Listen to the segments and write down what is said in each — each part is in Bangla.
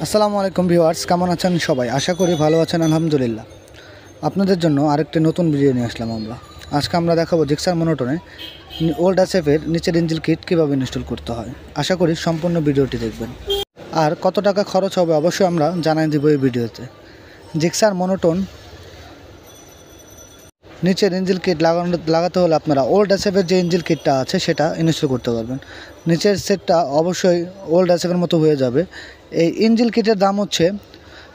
আসসালামু আলাইকুম ভিউয়ার্স, কেমন আছেন সবাই? আশা করি ভালো আছেন আলহামদুলিল্লাহ। আপনাদের জন্য আরেকটি নতুন ভিডিও নিয়ে আসলাম আমরা। আজকে আমরা দেখাবো জিক্সার মনোটনে ওল্ড এসএফের নিচের ইঞ্জিন কিট কীভাবে ইনস্টল করতে হয়। আশা করি সম্পূর্ণ ভিডিওটি দেখবেন। আর কত টাকা খরচ হবে অবশ্যই আমরা জানাই দেব এই ভিডিওতে। জিক্সার মনোটন নিচের ইঞ্জিন কিট লাগাতে হলে আপনারা ওল্ড এসএফের যে ইঞ্জিন কিটটা আছে সেটা ইনস্টল করতে পারবেন। নিচের সেটটা অবশ্যই ওল্ড এসএফের মতো হয়ে যাবে। এই ইঞ্জিন কিটের দাম হচ্ছে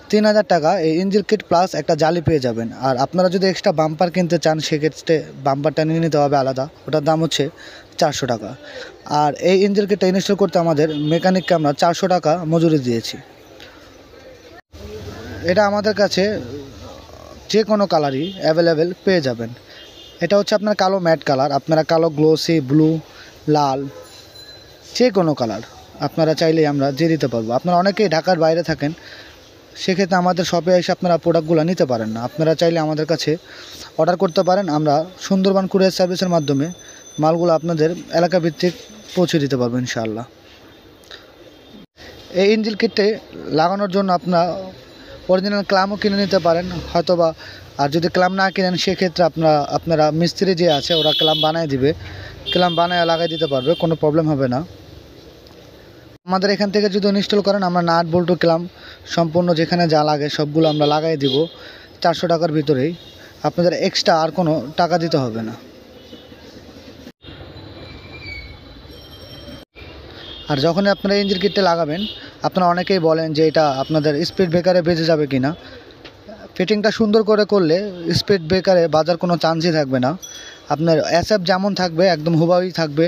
3000 টাকা। এই ইঞ্জিন কিট প্লাস একটা জালি পেয়ে যাবেন। আর আপনারা যদি এক্সট্রা বাম্পার কিনতে চান সেক্ষেত্রে বাম্পারটা নিয়ে নিতে হবে আলাদা, ওটার দাম হচ্ছে 400 টাকা। আর এই ইঞ্জিন কিটটা ইনস্টল করতে আমাদের মেকানিককে আমরা 400 টাকা মজুরি দিয়েছি। এটা আমাদের কাছে যে কোনো কালারই অ্যাভেলেবেল পেয়ে যাবেন। এটা হচ্ছে আপনার কালো ম্যাট কালার, আপনারা কালো গ্লোসি ব্লু লাল যে কোনো কালার আপনারা চাইলেই আমরা দিয়ে দিতে পারবো। আপনারা অনেকেই ঢাকার বাইরে থাকেন, সেক্ষেত্রে আমাদের শপে এসে আপনারা প্রোডাক্টগুলো নিতে পারেন না। আপনারা চাইলে আমাদের কাছে অর্ডার করতে পারেন, আমরা সুন্দরবন কুরিয়ার সার্ভিসের মাধ্যমে মালগুলো আপনাদের এলাকা ভিত্তিক পৌঁছে দিতে পারবো ইনশাআল্লাহ। এই ইঞ্জিন কিটে লাগানোর জন্য অরিজিনাল ক্লামও কিনে নিতে পারেন হয়তোবা। আর যদি ক্লাম না কিনেন সেক্ষেত্রে আপনারা মিস্ত্রি যে আছে ওরা ক্লাম বানিয়ে দিবে, ক্লাম বানায় লাগাই দিতে পারবে, কোনো প্রবলেম হবে না। আমাদের এখান থেকে যদি ইনস্টল করেন আমরা নাট বল্টু ক্লাম সম্পূর্ণ যেখানে যা লাগে সবগুলো আমরা লাগাই দিব 400 টাকার ভিতরেই। আপনাদের এক্সট্রা আর কোনো টাকা দিতে হবে না। আর যখনই আপনারা ইঞ্জিন কিটটা লাগাবেন আপনারা অনেকেই বলেন যে এটা আপনাদের স্পিড ব্রেকারে বেজে যাবে কি না। ফিটিংটা সুন্দর করে করলে স্পিড ব্রেকারে বাজার কোনো চান্সই থাকবে না। আপনার এসএফ যেমন থাকবে একদম হুবাই থাকবে।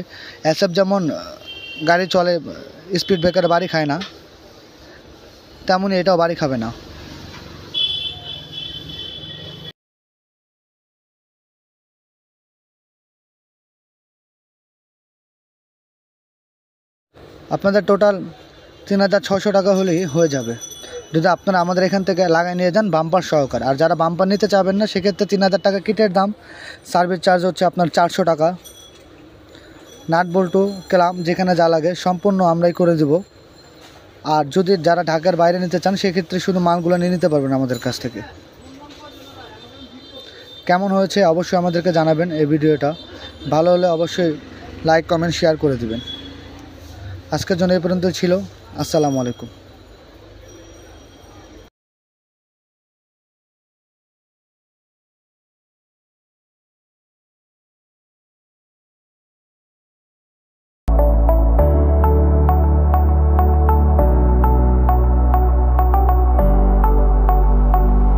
এসএফ যেমন গাড়ি চলে স্পিড ব্রেকারে বাড়ি খায় না, তেমনই এটাও বাড়ি খাবে না। আপনাদের টোটাল 3600 টাকা হলেই হয়ে যাবে যদি আপনারা আমাদের এখান থেকে লাগাই নিয়ে যান বাম্পার সহকারে। আর যারা বাম্পার নিতে চাবেন না সেক্ষেত্রে 3000 টাকা কিটের দাম, সার্ভিস চার্জ হচ্ছে আপনার 400 টাকা। নাট বল্টু ক্লাম যেখানে যা লাগে সম্পূর্ণ আমরাই করে দেব। আর যদি যারা ঢাকার বাইরে নিতে চান সেক্ষেত্রে শুধু মালগুলো নিয়ে নিতে পারবেন আমাদের কাছ থেকে। কেমন হয়েছে অবশ্যই আমাদেরকে জানাবেন। এই ভিডিওটা ভালো হলে অবশ্যই লাইক কমেন্ট শেয়ার করে দিবেন। আজকের জন্য এই পর্যন্ত ছিল। আসসালামু আলাইকুম।